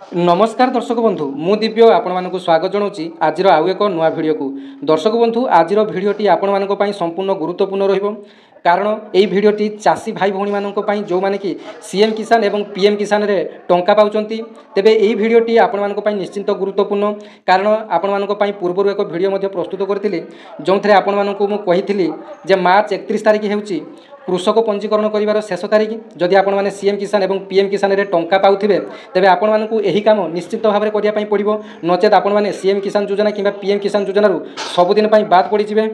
नमस्कार दर्शक बंधु मु दिव्य आपण स्वागत जनाऊँगी आज आउ एक नुआ भिडियो को। दर्शक बंधु आज भिडियोटी आपण संपूर्ण गुरुत्वपूर्ण रहिबो कारण यही भिडियोटी चाषी भाई भौणी मानी जो मैंने कि सीएम किसान एवं पीएम किसान रे टंका पाउचंती तेबे यही भिडियोटी आपण मानी निश्चिंत गुरुत्वपूर्ण कारण आपण मानी पूर्व एक भिडियो प्रस्तुत करथिली जो थे आपण मानू मुझे जे मार्च 31 तारिख होउची कृषक पंजीकरण कर शेष तारिख जदि आपण मैंने सीएम किसान एवं पीएम किसान रे टंका पाउथिबे तेबे आपण मानू यही काम निश्चित भाव में करने पड़ो नचेत आपण मैंने सीएम किसान योजना कि पीएम किसान योजना सबुदिन बाद पड़े।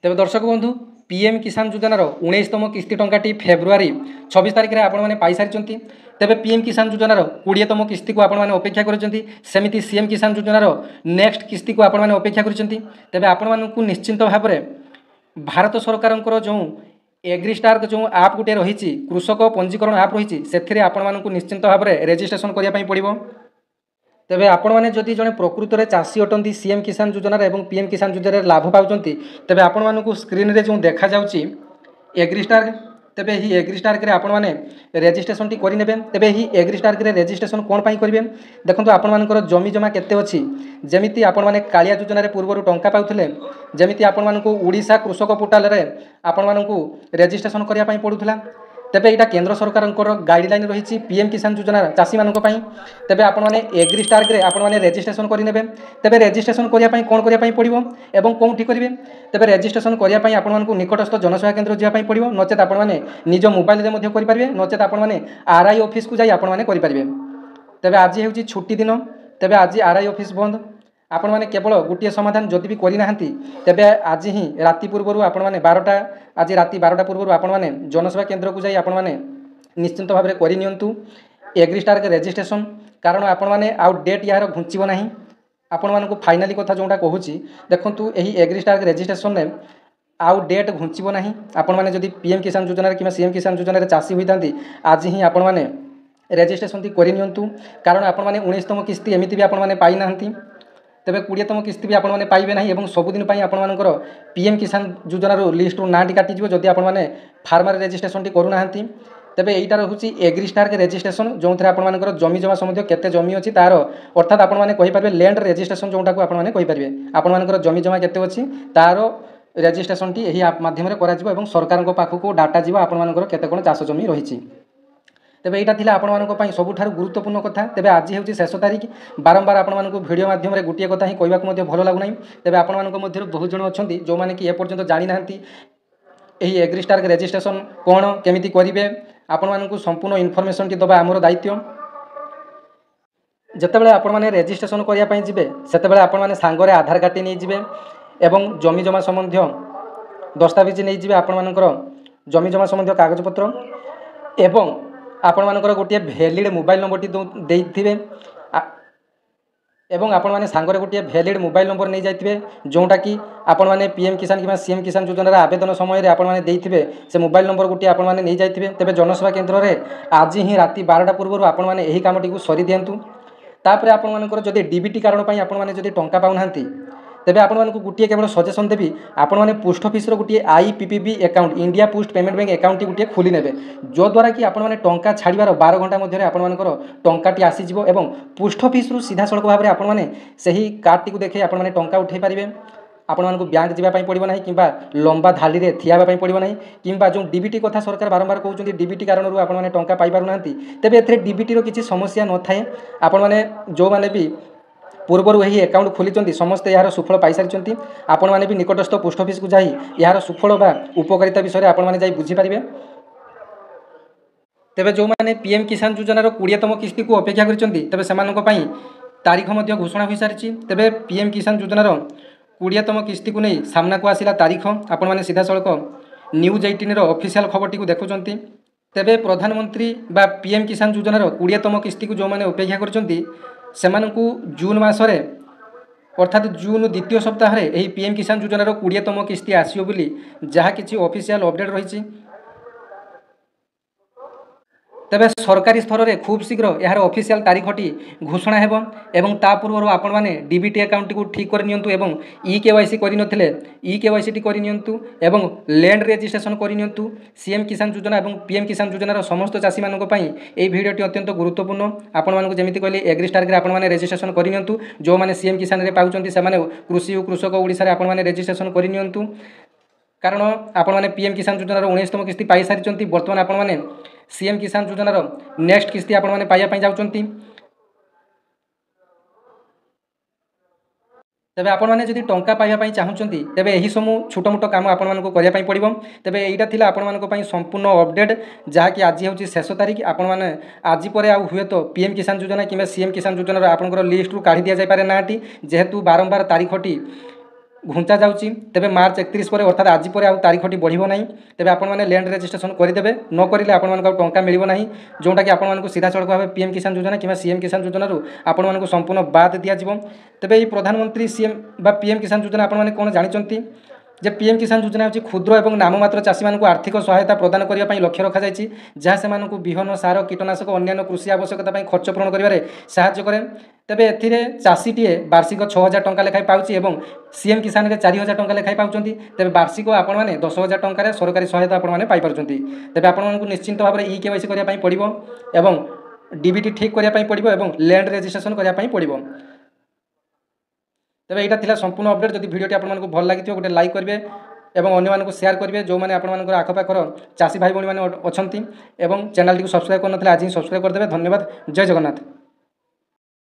तेज दर्शक बंधु पीएम किसान योजनार 19तम किस्ती टंकाटी फेब्रुआरी 26 तारिख में आपने पाई सारी तेबे पीएम किसान योजनार 20तम किस्ती को आपने अपेक्षा करमती सीएम किसान योजनार नेक्स्ट किस्ती को आपने अपेक्षा कर आपण निश्चिंत भाव में भारत सरकार जो एग्रीस्टार जो आप गोटे रही कृषक पंजीकरण आप रही से आपण निश्चिंत भाव में रेजिस्ट्रेशन करने पड़ो। तेबे आपण मैंने जदि जड़े प्रकृत में चाषी अटंती सीएम किसान योजना और पीएम किसान योजना लाभ पाँच तेबे आपण मानू स्क्रीन रे जो देखा जाउची एग्रीस्टार तेबे ही एग्रीस्टार के आपण मैंने रेजिस्ट्रेशन टी करें तेबे ही एग्रीस्टार के रेजिस्ट्रेशन कौन पाई करेंगे देखो आपण मानकर जमी जमा केते अच्छी जमीती आपण मैंने कालिया योजना पूर्व टंका पाउथिले जमीती आपण मानू ओडिशा कृषक पोर्टाल रे आपण मानू रेजिस्ट्रेशन करने पड़ूला तेबे यहाँ केंद्र सरकार गाइडलाइन रही पीएम किसान योजना चाषी मानक तेबे आपण माने एग्रीस्टार के आपण माने रेजिस्ट्रेशन करेंगे तेबे रेजिस्ट्रेशन करने कौन करने पड़ो एवं कौटी करेंगे तेबे रेजिस्ट्रेशन करने आपण मानक निकटस्थ जनसेवा केंद्र जावाई पड़ो नचेत आपण माने निज मोबाइल में करेंगे नचेत आपण माने आरआई ऑफिस को जाई आपण माने करेंगे। तेबे आज हूँ छुट्टी दिन तेबे आज आरआई ऑफिस बंद आपण माने केवल गोटे समाधान जदि भी करना तेबे आज ही राति पूर्व आपण माने 12टा आज राति 12टा पूर्व आपण माने जनसेवा केंद्र को जाई आपण माने निश्चिंत भाव में करनियंतु एग्रीस्टार के रेजिस्ट्रेशन कारण आपण माने आउ डेट यार घुंचीबो नाही आपण मानकु फाइनाली कथा जोंटा कहूची देखंतु एही एग्रीस्टार के रेजिस्ट्रेशन ने आउ डेट घुंचीबो नाही आपण माने जदि पीएम किसान योजना कि सीएम किसान योजना रे चाषी होइतांती आज ही आपण माने रेजिस्ट्रेशन टी करनियंतु कारण आपण माने 19तम किस्ती एमिति भी आपण माने पाई नाहंती तेबे 20तम किस्ती भी आपण पाइबे नहीं और सबुदिन आपर पीएम किसान योजनार लिस्ट ना काटिज जदि आपण फार्मर रेजिस्ट्रेशन टी करूना तेबे यहीटा रोचे एग्रीस्टार के रेजिस्ट्रेशन जो थे आपर जमी जमा सम्बन्धी केते जमी अच्छी तार अर्थात आपरे लैंड रेजिस्ट्रेशन जोटा को आपरे आपर जमी जमा केते अच्छी तार रेजिस्ट्रेशन टी यही माध्यम कर सरकार पाखक डाटा जीव आपर केते कौन चाष जमी रही तेबे यहाँ थी आपण सबुठ गुरुत्वपूर्ण कथा तेबे आज हूँ शेष तारिख बारंबार आपण भिडियो माध्यम गोटे कथा ही कहवाक भल लगुना तेबे आपण बहुत जन अच्छा जो मैंने कि एपर्यंत जानी ना यही एग्रीस्टार के रेजिस्ट्रेशन कौन केमिति करेंगे आपण मानू संपूर्ण इनफर्मेशन टी दबा आमर दायित्व जितेबाला आपण मैंने रेजिस्ट्रेशन करने जी से आपण सांगरे आधार कार्ड नहीं जी एवं जमी जमा संबंधी दस्तावेज नहीं जी आपण जमी जमा संबंधी कागजपत्र एवं आपण मानकर गोटे भैलिड मोबाइल नंबर टी देइथिबे एवं आपण माने सांगरे गोटे भैलिड मोबाइल नंबर नहीं जाइथिबे जोटा कि आपण माने पीएम किसान कि सीएम किसान योजना आवेदन समय आपण माने देइथिबे से मोबाइल नंबर गोटे आपण माने नहीं जाइथिबे तेबे जनसेवा केंद्र रे आज ही राति 12टा पूर्व आपण माने एही कामटी को सरी दियंतु तापर आपण मानकर जदि डीबीटी कारण पई आपण माने जदि टंका पाउनांती तेबे आपण मानक गोटे केवल सजेसन देवी आपण माने पोस्ट ऑफिस रो गोटे IPPB account India post payment bank account गोटे खोली नेबे जो द्वारा कि आपण माने टंका छाड़िबार 12 घंटा मध्य आपण मानकर टंकाटी आसी जिवो एवं पोस्ट ऑफिस रु सीधा सड़क भाव में आपण माने सही कार्ड टी को देखे आपण माने टंका उठै पारिबे आपण मानक बैंक जीवा पई पड़िबो नाही किंबा लंबा धाली रे थियाबा पई पड़िबो नाही किंबा जो डीबीटी कथा सरकार बारंबार कहउचंती डीबीटी कारण रु आपण माने टंका पाई पारु नांती तेबे एथरे डीबीटी रो किछि समस्या न थाए आपण माने जो माने भी पूर्वर यही अकाउंट खोली समस्ते यार सुफल पाई सारी आपण मैंने भी निकटस्थ पोस्ट ऑफिस को जाई यार सुफल बा उपकारिता विषय आपण मैंने जाई बुझी पारिबे। तेबे जो माने पीएम किसान योजनार 20तम किस्ती को अपेक्षा करछंती तेबे सेमानक पई तारीख मध्य घोषणा हो सारी तेबे पीएम किसान योजनार 20तम किस्ती को नहीं सामना को आसिला तारीख आपण मैंने सीधा सड़क न्यूज 18 ऑफिशियल खबर टी देखुंती तेबे प्रधानमंत्री बा पीएम किसान योजनार 20तम किस्ती को जो माने अपेक्षा करछंती सेमानकु जून मासरे अर्थात जून द्वितीय सप्ताह रे एही पीएम किसान योजनार 20तम किस्ती आसियो बोली जहाँ किछि ऑफिशियल अपडेट रही तेबे सरकारी स्तर में खूब शीघ्र यार ऑफिशियल तारीखटी घोषणा हेब एवं ता पूर्व आपण मैंने डीबीटी अकाउंट को ठीक कर नियंतु एवं ई केवाईसी करनथिले ई केवाईसी टी करनियंतु एवं लैंड रजिस्ट्रेशन करनियंतु। सीएम किसान योजना एवं पीएम किसान योजनार समस्त चाषी मानक पई एई भिडियोटी अत्यंत गुरुत्वपूर्ण। आपण मानक जेमिति कहले एग्रीस्टार के आपण माने रजिस्ट्रेशन करनियंतु जो माने सीएम किसान रे पाउचंती से माने कृषि और कृषक ओडिसा रे आपण माने रजिस्ट्रेशन करनियंतु कारण आपण माने पीएम किसान योजनार 19तम किस्ती पाई सारिचंती। वर्तमान आपण माने सीएम किसान योजनार नेक्स्ट किस्ती आपण माने पाइया पई जाउचंती। तेबे आपण माने जदि टंका पाइबा पई चाहुचंती तेबे एही समू छोट मोट काम आपण मानको करिया पई पड़िबो। तेबे एईटा थिला आपण मानको पई संपूर्ण अपडेट जहा कि आज होची शेष तारीख। आपण माने आज परे आ हुए तो पीएम किसान योजना किबा सीएम किसान योजना आपनकर लिस्ट रु काढी दिया जाय पारे नाटी जेहेतु बारंबार तारीखटी घुंचा जाउची। तेबे मार्च 31 पर अर्थात आज पर आउ तारीखटी बढ़िबो नाही। तेबे आपण माने लैंड रजिस्ट्रेशन करदेबे न करिले आपण मानको टंका मिलिबो नाही जोंटा कि आपण मानको सीधा सड़क भाबे पीएम किसान योजना किबा सीएम किसान योजना रु आपण मानको संपूर्ण बाद दिया जिवो। तेबे ई प्रधानमंत्री सीएम बा पीएम किसान योजना आपण माने कोन जानिचंती जे पीएम किसान योजना होची क्षुद्र एवं नाममात्र चाषी मानक आर्थिक सहायता प्रदान करिया पई लक्ष्य रखा जायछि जहाँ से मानक बिहन सार कीटनाशक अन्य कृषि आवश्यकता पई खर्च पूरण करिवारे सहाय्य करे। तेबे एथिरे चाषीटीए वार्षिक 6000 टंका लेखाई पाउछि एवं सीएम किसान रे 4000 टंका लेखाई पाउछंती। तेबे वार्षिक आपण माने 10000 टंका रे सरकारी सहायता आपण माने पाई पारुछंती। तेबे आपण मानकु निश्चिंत भाबरे ई केवाईसी करिया पई पड़िबो एवं डीबीटी ठीक करिया पई पड़िबो एवं लैंड रजिस्ट्रेशन करिया पई पड़िबो। तेबे एटा थिला संपूर्ण अपडेट। जदि भिडियोटी आपण मानकु भल लागिथियो गोटे लाइक करिवे एवं अन्य मानकु शेयर करिवे जो माने आपण मानकर आखपाखर चाषी भाई बणी माने अछंती एवं चैनल टी सब्सक्राइब करनथिले आज ही सब्सक्राइब करदेबे। धन्यवाद। जय जगन्नाथ।